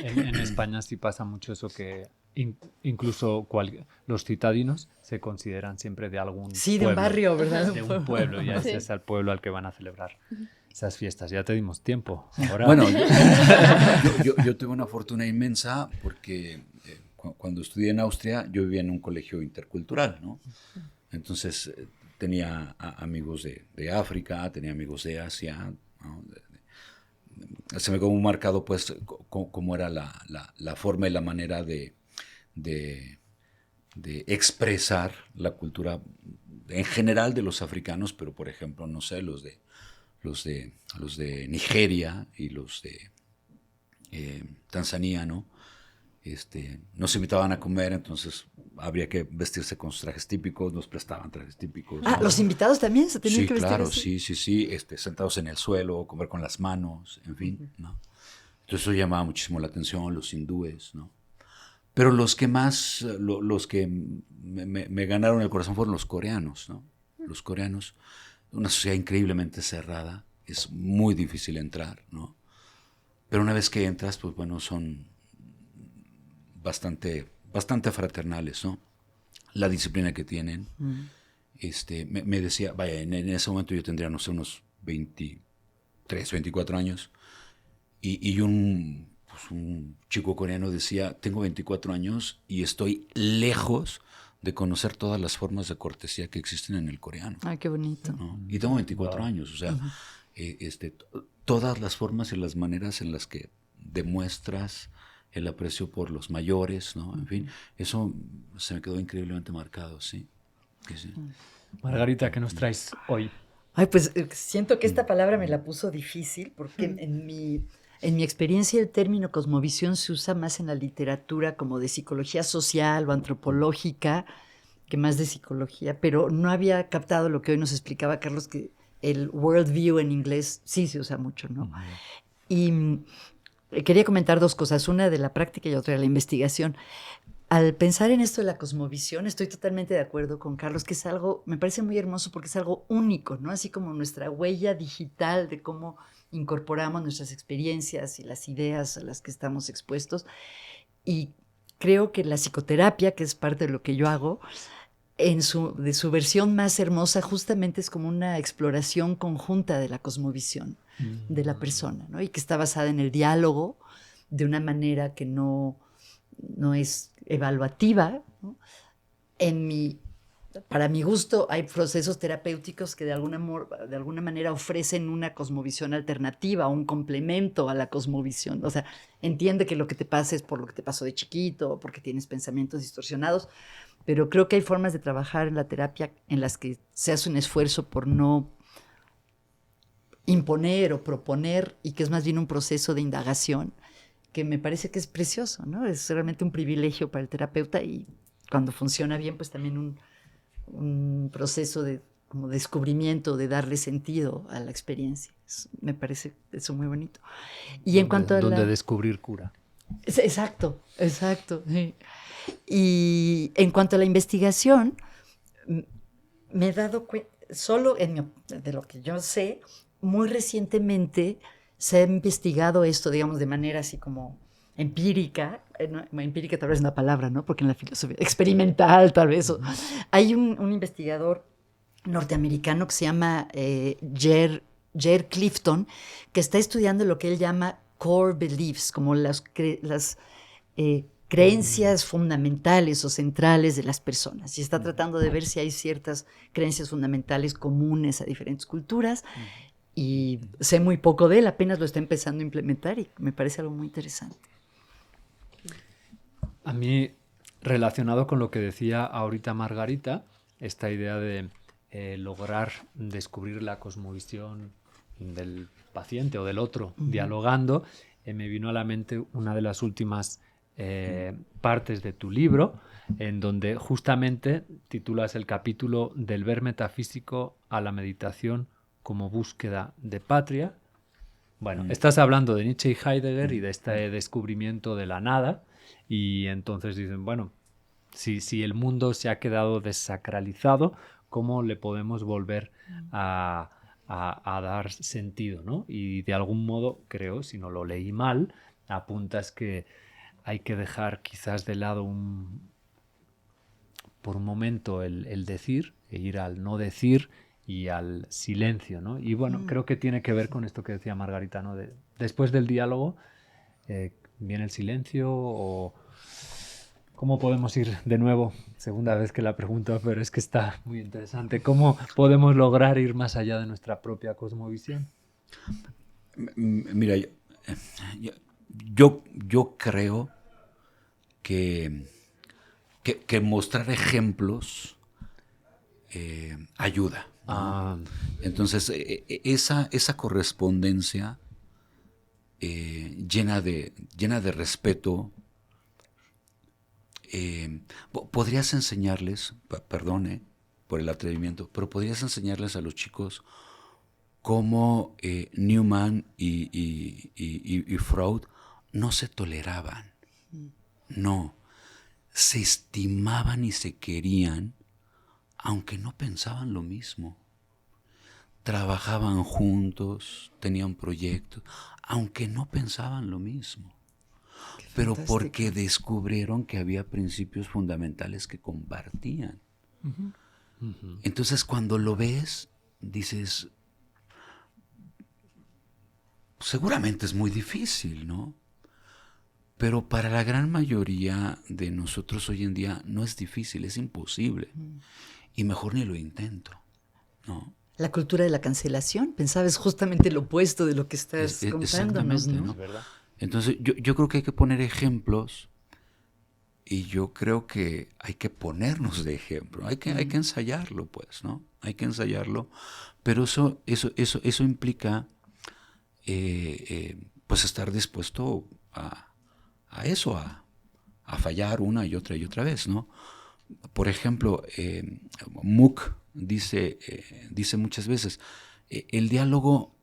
En España sí pasa mucho eso que incluso los citadinos se consideran siempre de algún de pueblo, un barrio, ¿verdad? De un pueblo, ya ese es el pueblo al que van a celebrar esas fiestas. Ya te dimos tiempo. Ahora... Bueno, yo tuve una fortuna inmensa porque cuando estudié en Austria yo vivía en un colegio intercultural, ¿no? Entonces tenía amigos de África, tenía amigos de Asia, ¿no? Se me quedó muy marcado pues cómo era la forma y la manera de expresar la cultura en general de los africanos, pero por ejemplo, no sé, los de Nigeria y los de Tanzania, ¿no? Nos invitaban a comer, entonces habría que vestirse con sus trajes típicos, nos prestaban trajes típicos. Ah, ¿no? ¿Los invitados también se tenían que vestir claro, así? Sí, sentados en el suelo, comer con las manos, en fin, ¿no? Entonces eso llamaba muchísimo la atención, los hindúes, ¿no? Pero los que más, los que me ganaron el corazón fueron los coreanos, ¿no? Los coreanos, una sociedad increíblemente cerrada, es muy difícil entrar, ¿no? Pero una vez que entras, pues bueno, son bastante fraternales, ¿no? La disciplina que tienen. Me decía, vaya, en ese momento yo tendría, no sé, unos 23, 24 años, y un chico coreano decía, tengo 24 años y estoy lejos de conocer todas las formas de cortesía que existen en el coreano. Ay, qué bonito. ¿No? Y tengo 24 años, o sea, todas las formas y las maneras en las que demuestras el aprecio por los mayores, ¿no? En fin, eso se me quedó increíblemente marcado, sí. Sí. Margarita, ¿qué nos traes hoy? Ay, pues siento que esta palabra me la puso difícil porque en mi experiencia el término cosmovisión se usa más en la literatura como de psicología social o antropológica que más de psicología, pero no había captado lo que hoy nos explicaba Carlos, que el worldview en inglés sí se usa mucho, ¿no? Y quería comentar dos cosas, una de la práctica y otra de la investigación. Al pensar en esto de la cosmovisión, estoy totalmente de acuerdo con Carlos, que es algo, me parece muy hermoso porque es algo único, ¿no? Así como nuestra huella digital de cómo incorporamos nuestras experiencias y las ideas a las que estamos expuestos. Y creo que la psicoterapia, que es parte de lo que yo hago, de su versión más hermosa, justamente es como una exploración conjunta de la cosmovisión de la persona, ¿no? Y que está basada en el diálogo de una manera que no es evaluativa, ¿no? Para mi gusto, hay procesos terapéuticos que de alguna manera ofrecen una cosmovisión alternativa, un complemento a la cosmovisión. O sea, entiende que lo que te pasa es por lo que te pasó de chiquito, o porque tienes pensamientos distorsionados, pero creo que hay formas de trabajar en la terapia en las que se hace un esfuerzo por no imponer o proponer, y que es más bien un proceso de indagación, que me parece que es precioso, ¿no? Es realmente un privilegio para el terapeuta, y cuando funciona bien, pues también un proceso de como descubrimiento, de darle sentido a la experiencia. Me parece eso muy bonito. Y en cuanto a donde descubrir cura. Exacto. Sí. Y en cuanto a la investigación, me he dado cuenta, solo de lo que yo sé, muy recientemente se ha investigado esto, digamos, de manera así como empírica, empírica tal vez es una palabra, ¿no? Porque en la filosofía, experimental tal vez. Hay un investigador norteamericano que se llama Jer Clifton, que está estudiando lo que él llama core beliefs, como las creencias fundamentales o centrales de las personas. Y está tratando de ver si hay ciertas creencias fundamentales comunes a diferentes culturas. Y sé muy poco de él, apenas lo está empezando a implementar y me parece algo muy interesante. A mí, relacionado con lo que decía ahorita Margarita, esta idea de lograr descubrir la cosmovisión del paciente o del otro dialogando, me vino a la mente una de las últimas partes de tu libro, en donde justamente titulas el capítulo del ver metafísico a la meditación como búsqueda de patria. Bueno, estás hablando de Nietzsche y Heidegger y de este descubrimiento de la nada, y entonces dicen, bueno, si el mundo se ha quedado desacralizado, ¿cómo le podemos volver a dar sentido, ¿no? Y de algún modo, creo, si no lo leí mal, apuntas que hay que dejar quizás de lado por un momento el decir, e ir al no decir y al silencio, ¿no? Y bueno, creo que tiene que ver con esto que decía Margarita, ¿no? Después del diálogo viene el silencio, o ¿cómo podemos ir de nuevo? Segunda vez que la pregunto, pero es que está muy interesante. ¿Cómo podemos lograr ir más allá de nuestra propia cosmovisión? Mira, yo creo que mostrar ejemplos ayuda. Entonces, esa correspondencia llena de respeto. Podrías enseñarles, perdone por el atrevimiento, pero podrías enseñarles a los chicos cómo Newman y Freud no se toleraban, no, se estimaban y se querían, aunque no pensaban lo mismo. Trabajaban juntos, tenían proyectos, aunque no pensaban lo mismo. Pero porque descubrieron que había principios fundamentales que compartían. Entonces, cuando lo ves, dices, seguramente es muy difícil, ¿no? Pero para la gran mayoría de nosotros hoy en día no es difícil, es imposible. Y mejor ni lo intento, ¿no? La cultura de la cancelación, pensaba, es justamente lo opuesto de lo que estás contándonos, ¿no? ¿Verdad? Entonces, yo creo que hay que poner ejemplos, y yo creo que hay que ponernos de ejemplo. Hay que ensayarlo, pues, ¿no? Hay que ensayarlo, pero eso implica pues estar dispuesto a eso, a fallar una y otra vez, ¿no? Por ejemplo, Mook dice muchas veces, el diálogo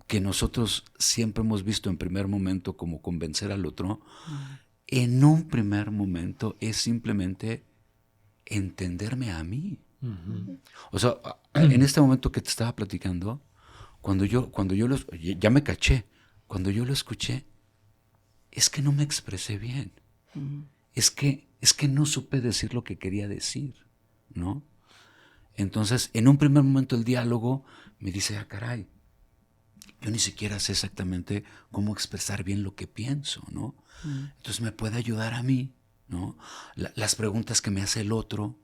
que nosotros siempre hemos visto en primer momento como convencer al otro, en un primer momento es simplemente entenderme a mí. O sea, en este momento que te estaba platicando, ya me caché, cuando yo lo escuché, es que no me expresé bien. Es que no supe decir lo que quería decir, ¿no? Entonces, en un primer momento el diálogo me dice, caray, yo ni siquiera sé exactamente cómo expresar bien lo que pienso, ¿no? Entonces me puede ayudar a mí, ¿no? Las preguntas que me hace el otro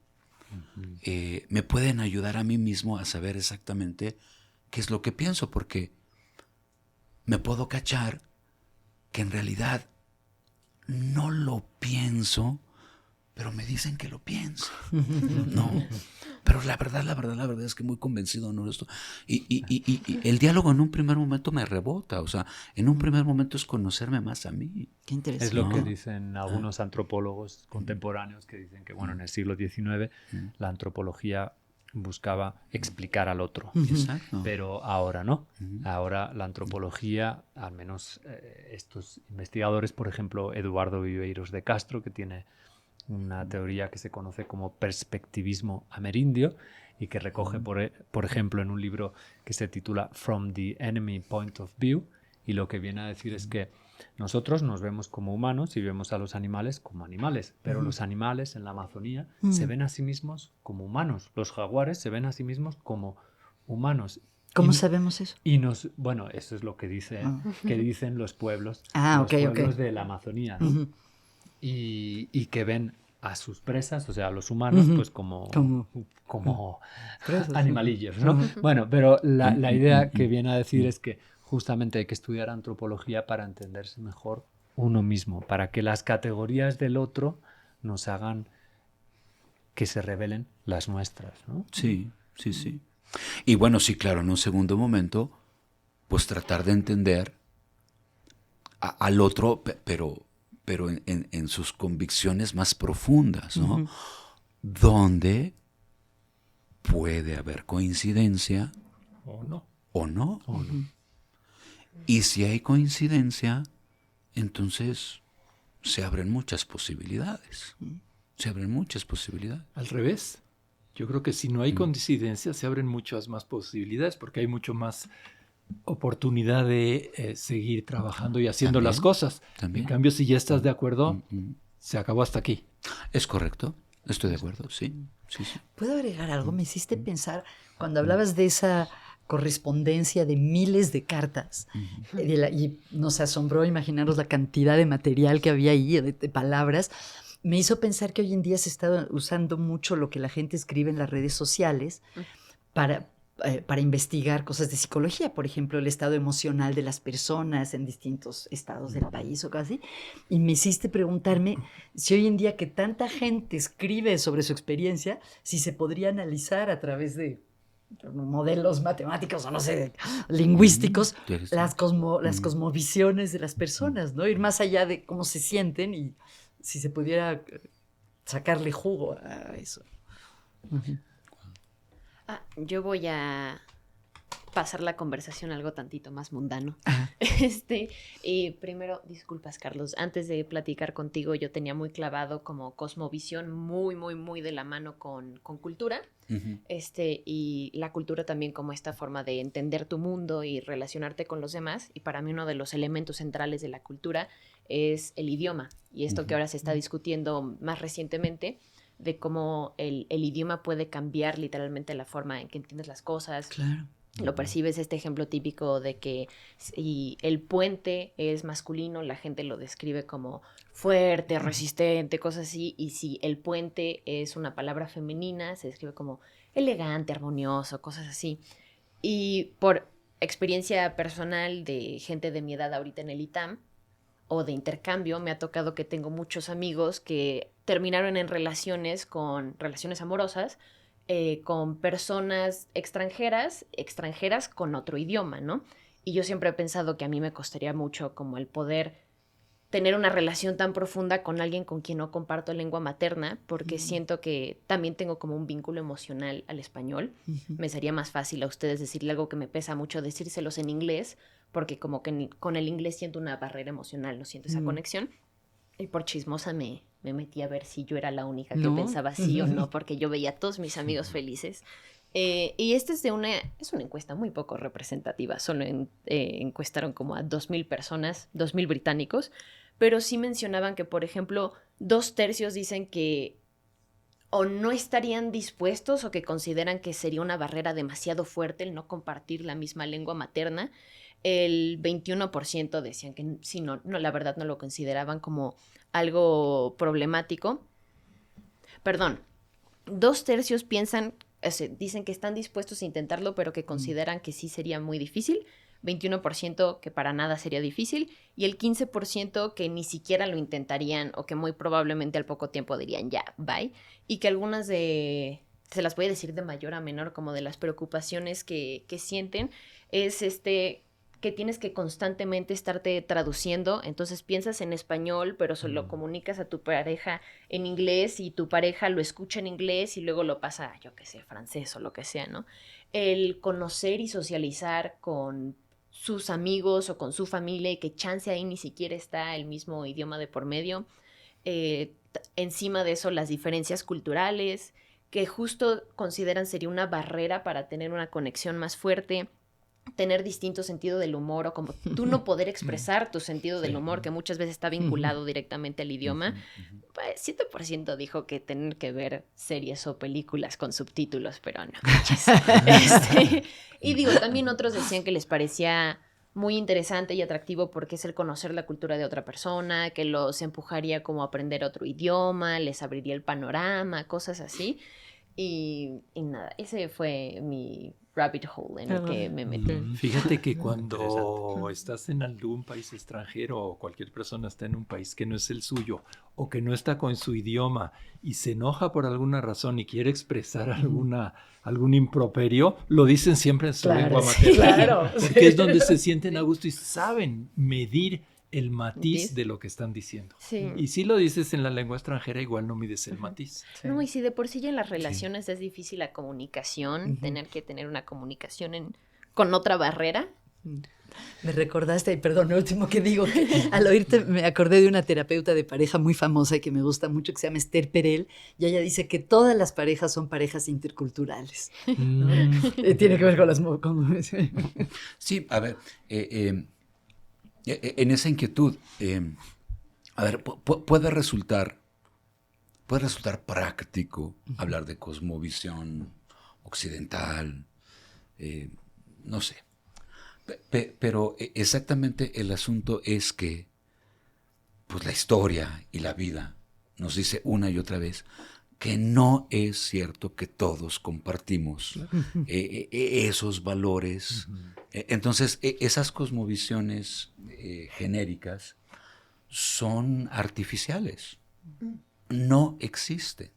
me pueden ayudar a mí mismo a saber exactamente qué es lo que pienso, porque me puedo cachar que en realidad no lo pienso, pero me dicen que lo pienso, ¿no? Pero la verdad es que muy convencido no lo estoy. Y el diálogo en un primer momento me rebota, o sea, en un primer momento es conocerme más a mí. Qué interesante. Es lo que dicen algunos antropólogos contemporáneos, que dicen que, bueno, en el siglo XIX la antropología buscaba explicar al otro. Exacto. Pero ahora no. Ahora la antropología, al menos estos investigadores, por ejemplo, Eduardo Viveiros de Castro, que tiene una teoría que se conoce como perspectivismo amerindio y que recoge, por ejemplo, en un libro que se titula From the Enemy Point of View, y lo que viene a decir es que nosotros nos vemos como humanos y vemos a los animales como animales, pero los animales en la Amazonía se ven a sí mismos como humanos. Los jaguares se ven a sí mismos como humanos. ¿Cómo sabemos eso? Bueno, eso es lo que dicen los pueblos, de la Amazonía, ¿no? Y que ven a sus presas, o sea, a los humanos, pues como animalillos, ¿no? Bueno, pero la idea que viene a decir es que justamente hay que estudiar antropología para entenderse mejor uno mismo, para que las categorías del otro nos hagan que se revelen las nuestras, ¿no? Sí. Y bueno, sí, claro, en un segundo momento, pues tratar de entender al otro, pero en sus convicciones más profundas, ¿no? Donde puede haber coincidencia o no. Y si hay coincidencia, entonces se abren muchas posibilidades. Al revés. Yo creo que si no hay coincidencia, se abren muchas más posibilidades porque hay mucho más oportunidad de seguir trabajando y haciendo las cosas. También. En cambio, si ya estás de acuerdo, se acabó hasta aquí. Es correcto, estoy de acuerdo, sí. ¿Puedo agregar algo? Me hiciste pensar, cuando hablabas de esa correspondencia de miles de cartas, y nos asombró imaginaros la cantidad de material que había ahí, de palabras, me hizo pensar que hoy en día se está usando mucho lo que la gente escribe en las redes sociales para investigar cosas de psicología, por ejemplo, el estado emocional de las personas en distintos estados del país o casi, y me hiciste preguntarme si hoy en día que tanta gente escribe sobre su experiencia, si se podría analizar a través de modelos matemáticos o no sé, lingüísticos, las cosmovisiones de las personas, ¿no? Ir más allá de cómo se sienten y si se pudiera sacarle jugo a eso. Yo voy a pasar la conversación a algo tantito más mundano. Primero, disculpas, Carlos, antes de platicar contigo, yo tenía muy clavado como cosmovisión muy, muy, muy de la mano con cultura. Y la cultura también como esta forma de entender tu mundo y relacionarte con los demás. Y para mí uno de los elementos centrales de la cultura es el idioma. Y esto que ahora se está discutiendo más recientemente, de cómo el idioma puede cambiar literalmente la forma en que entiendes las cosas. Claro. Lo percibes, este ejemplo típico de que si el puente es masculino, la gente lo describe como fuerte, resistente, cosas así, y si el puente es una palabra femenina, se describe como elegante, armonioso, cosas así. Y por experiencia personal de gente de mi edad ahorita en el ITAM, o de intercambio, me ha tocado que tengo muchos amigos que terminaron en relaciones amorosas, con personas extranjeras con otro idioma, ¿no? Y yo siempre he pensado que a mí me costaría mucho como el poder tener una relación tan profunda con alguien con quien no comparto lengua materna, porque siento que también tengo como un vínculo emocional al español. Me sería más fácil a ustedes decirle algo que me pesa mucho, decírselos en inglés, porque como que con el inglés siento una barrera emocional, no siento esa conexión. Y por chismosa me metí a ver si yo era la única que pensaba sí o no, porque yo veía a todos mis amigos felices. Y esta es una encuesta muy poco representativa, solo encuestaron como a 2,000 personas, 2,000 británicos, pero sí mencionaban que, por ejemplo, 2/3 dicen que o no estarían dispuestos o que consideran que sería una barrera demasiado fuerte el no compartir la misma lengua materna. El 21% decían que sí, no, la verdad no lo consideraban como algo problemático. Perdón, 2/3 piensan, dicen que están dispuestos a intentarlo, pero que consideran que sí sería muy difícil. 21% que para nada sería difícil y el 15% que ni siquiera lo intentarían o que muy probablemente al poco tiempo dirían ya, bye. Y que algunas se las voy a decir de mayor a menor, como de las preocupaciones que sienten, es que tienes que constantemente estarte traduciendo, entonces piensas en español, pero solo comunicas a tu pareja en inglés y tu pareja lo escucha en inglés y luego lo pasa, yo qué sé, francés o lo que sea, ¿no? El conocer y socializar con sus amigos o con su familia y que chance ahí ni siquiera está el mismo idioma de por medio. Encima de eso, las diferencias culturales, que justo consideran sería una barrera para tener una conexión más fuerte. Tener distinto sentido del humor o como tú no poder expresar tu sentido del humor, que muchas veces está vinculado directamente al idioma. 7% dijo que tener que ver series o películas con subtítulos, pero no. Y digo, también otros decían que les parecía muy interesante y atractivo porque es el conocer la cultura de otra persona, que los empujaría como a aprender otro idioma, les abriría el panorama, cosas así. Y nada, ese fue mi rabbit hole en el que me metí. Fíjate que cuando estás en algún país extranjero o cualquier persona está en un país que no es el suyo o que no está con su idioma y se enoja por alguna razón y quiere expresar algún improperio, lo dicen siempre en su lengua materna. Porque es donde se sienten a gusto y saben medir el matiz de lo que están diciendo. Sí. Y si lo dices en la lengua extranjera, igual no mides el matiz. Sí. No, y si de por sí ya en las relaciones es difícil la comunicación, tener que tener una comunicación con otra barrera. Me recordaste, perdón, lo último que digo, que al oírte me acordé de una terapeuta de pareja muy famosa y que me gusta mucho, que se llama Esther Perel, y ella dice que todas las parejas son parejas interculturales. Tiene que ver con las... Sí, a ver... en esa inquietud, a ver, puede resultar práctico hablar de cosmovisión occidental, no sé, pero exactamente el asunto es que pues la historia y la vida nos dice una y otra vez que no es cierto que todos compartimos esos valores. Entonces, esas cosmovisiones genéricas son artificiales. No existen.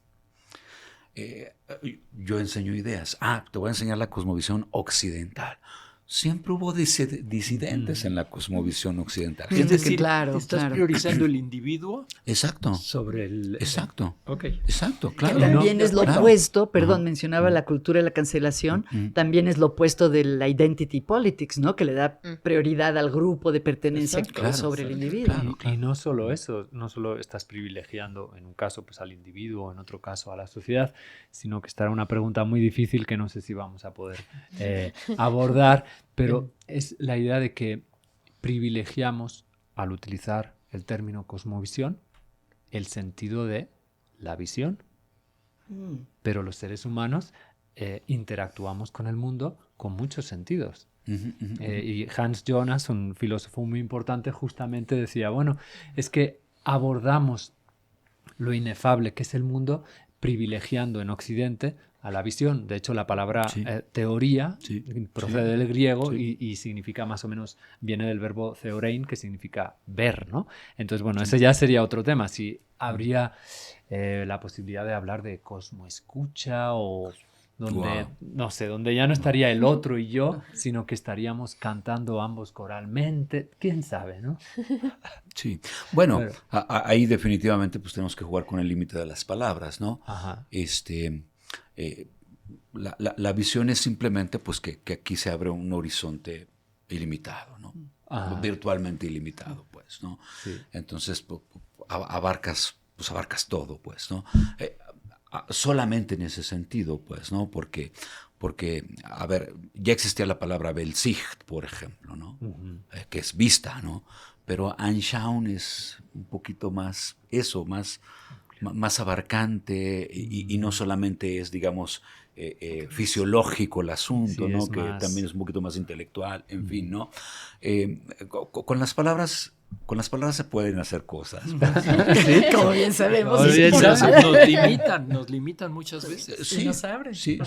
Yo enseño ideas. Te voy a enseñar la cosmovisión occidental. Siempre hubo disidentes en la cosmovisión occidental. Es decir, estás priorizando el individuo. Exacto. Sobre el... Exacto. Okay. Exacto, claro. Que también es lo opuesto, mencionaba la cultura de la cancelación, también es lo opuesto de la identity politics, ¿no? Que le da prioridad al grupo de pertenencia sobre el individuo. Claro. Y no solo eso, no solo estás privilegiando en un caso pues al individuo, en otro caso a la sociedad, sino que estará una pregunta muy difícil que no sé si vamos a poder abordar. Pero es la idea de que privilegiamos, al utilizar el término cosmovisión, el sentido de la visión. Pero los seres humanos interactuamos con el mundo con muchos sentidos. Y Hans Jonas, un filósofo muy importante, justamente decía, bueno, es que abordamos lo inefable que es el mundo privilegiando en Occidente a la visión. De hecho, la palabra teoría procede del griego y significa más o menos, viene del verbo theorein, que significa ver, ¿no? Entonces, bueno, ese ya sería otro tema. Si habría la posibilidad de hablar de cosmoescucha o donde, Wow. no sé, donde ya no estaría el otro y yo, sino que estaríamos cantando ambos coralmente. ¿Quién sabe, no? Sí. Bueno, Bueno. ahí definitivamente pues tenemos que jugar con el límite de las palabras, ¿no? Ajá. La visión es simplemente pues que aquí se abre un horizonte ilimitado, ¿no? Ajá. Virtualmente ilimitado, pues, ¿no? Sí. Entonces abarcas todo, pues, ¿no? Solamente en ese sentido, pues, ¿no? Porque, a ver, ya existía la palabra Weltsicht, por ejemplo, ¿no? Ujú. Que es vista, ¿no? Pero Anschauen es un poquito más eso, más abarcante y no solamente es, digamos, fisiológico el asunto, Sí, ¿no? es Que más... también es un poquito más intelectual, en fin, ¿no? Con las palabras se pueden hacer cosas. Sí, Como bien sabemos. Como y bien sí, sabemos. Nos limitan muchas veces. Sí, nos abren. Sí.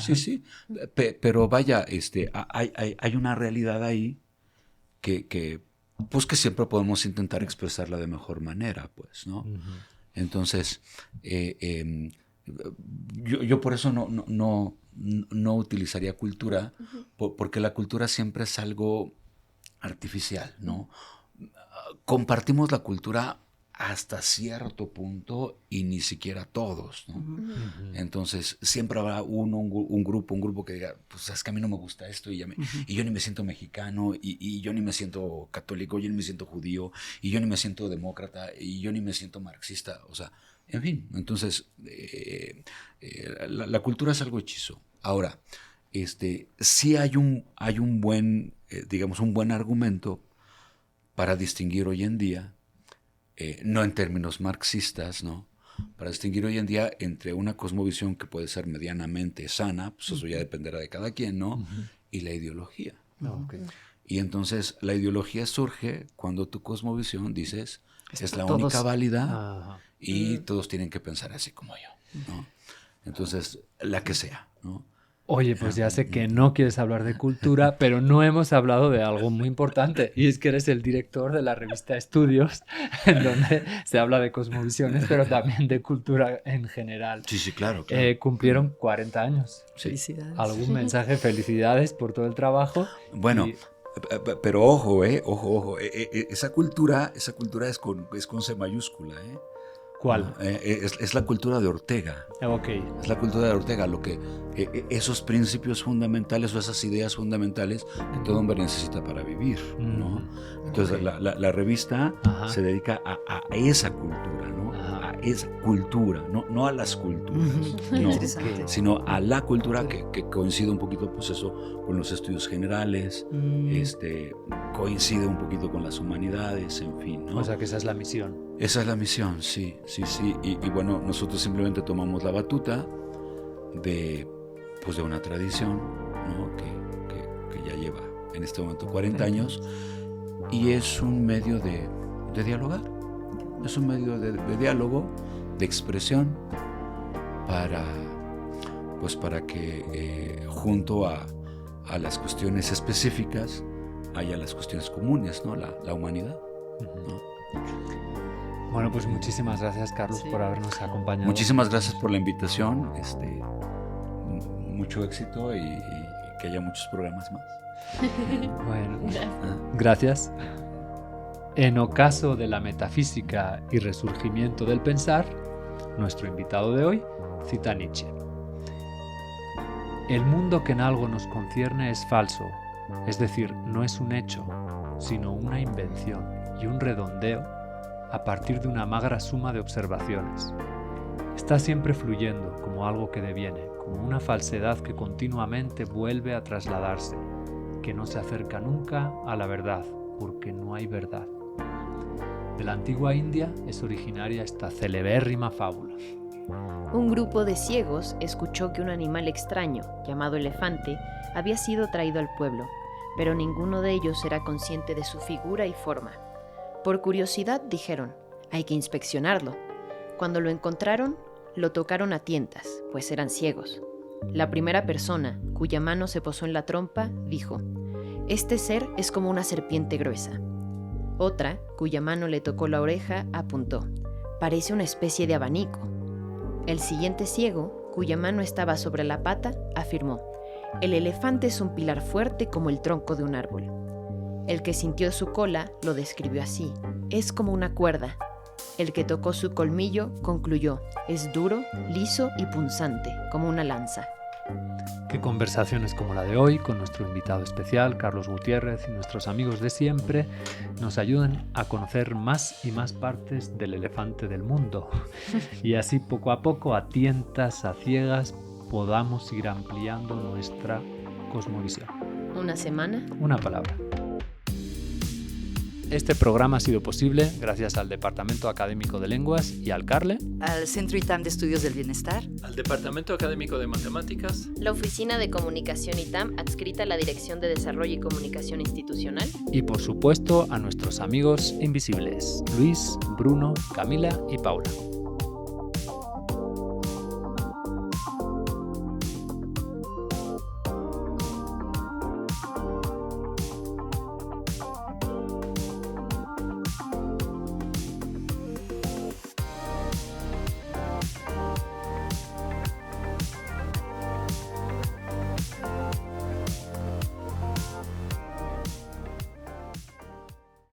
Pero vaya, hay una realidad ahí que siempre podemos intentar expresarla de mejor manera, pues, ¿no? Ujú. Entonces, yo por eso no utilizaría cultura, porque la cultura siempre es algo artificial, ¿no? Compartimos la cultura hasta cierto punto y ni siquiera todos, ¿no? Ujú. Entonces, siempre habrá un grupo que diga, pues es que a mí no me gusta esto y yo ni me siento mexicano y yo ni me siento católico, yo ni me siento judío y yo ni me siento demócrata y yo ni me siento marxista, o sea, en fin, entonces la cultura es algo hechizo. Ahora, sí hay un buen, digamos, un buen argumento para distinguir hoy en día, no en términos marxistas, ¿no? Para distinguir hoy en día entre una cosmovisión que puede ser medianamente sana, pues eso ya dependerá de cada quien, ¿no? Y la ideología. Ok. Y entonces la ideología surge cuando tu cosmovisión, dices, es la todos. única válida Ajá. y todos tienen que pensar así como yo, ¿no? Entonces, la que sea, ¿no? Oye, pues ya sé que no quieres hablar de cultura, pero no hemos hablado de algo muy importante, y es que eres el director de la revista Estudios, en donde se habla de cosmovisiones, pero también de cultura en general. Sí, claro. Cumplieron 40 años. Sí. Felicidades. ¿Algún mensaje? Felicidades por todo el trabajo. Bueno, Y- pero ojo, esa cultura es con C mayúscula, ¿eh? ¿Cuál? Es la cultura de Ortega. Ok. Es la cultura de Ortega, lo que esos principios fundamentales o esas ideas fundamentales que todo hombre necesita para vivir, ¿no? Entonces la revista Ajá. se dedica a esa cultura, ¿no? Ajá. A esa cultura, no a las culturas, Qué no, interesante. sino a la cultura que coincide un poquito, pues eso, con los estudios generales, coincide un poquito con las humanidades, en fin, ¿no? O sea que esa es la misión. Esa es la misión, sí. Y bueno, nosotros simplemente tomamos la batuta de una tradición, ¿no? que ya lleva en este momento 40 años y es un medio de dialogar. Es un medio de diálogo, de expresión para que junto a las cuestiones específicas haya las cuestiones comunes, ¿no? La humanidad, ¿no? Bueno, pues muchísimas gracias, Carlos, Sí. por habernos acompañado. Muchísimas gracias por la invitación. Mucho éxito y que haya muchos programas más. Bueno, Ah. gracias. En ocaso de la metafísica y resurgimiento del pensar, nuestro invitado de hoy cita a Nietzsche. El mundo que en algo nos concierne es falso, es decir, no es un hecho, sino una invención y un redondeo a partir de una magra suma de observaciones. Está siempre fluyendo como algo que deviene, como una falsedad que continuamente vuelve a trasladarse, que no se acerca nunca a la verdad, porque no hay verdad. De la antigua India es originaria esta celebérrima fábula. Un grupo de ciegos escuchó que un animal extraño, llamado elefante, había sido traído al pueblo, pero ninguno de ellos era consciente de su figura y forma. Por curiosidad dijeron, hay que inspeccionarlo. Cuando lo encontraron, lo tocaron a tientas, pues eran ciegos. La primera persona, cuya mano se posó en la trompa, dijo, este ser es como una serpiente gruesa. Otra, cuya mano le tocó la oreja, apuntó, parece una especie de abanico. El siguiente ciego, cuya mano estaba sobre la pata, afirmó: «El elefante es un pilar fuerte como el tronco de un árbol». El que sintió su cola lo describió así: «Es como una cuerda». El que tocó su colmillo concluyó: «Es duro, liso y punzante, como una lanza». Que conversaciones como la de hoy, con nuestro invitado especial, Carlos Gutiérrez, y nuestros amigos de siempre, nos ayuden a conocer más y más partes del elefante del mundo. Y así poco a poco, a tientas, a ciegas, podamos ir ampliando nuestra cosmovisión. Una semana, una palabra. Este programa ha sido posible gracias al Departamento Académico de Lenguas y al CARLE, al Centro ITAM de Estudios del Bienestar, al Departamento Académico de Matemáticas, la Oficina de Comunicación ITAM adscrita a la Dirección de Desarrollo y Comunicación Institucional, y por supuesto a nuestros amigos invisibles, Luis, Bruno, Camila y Paula.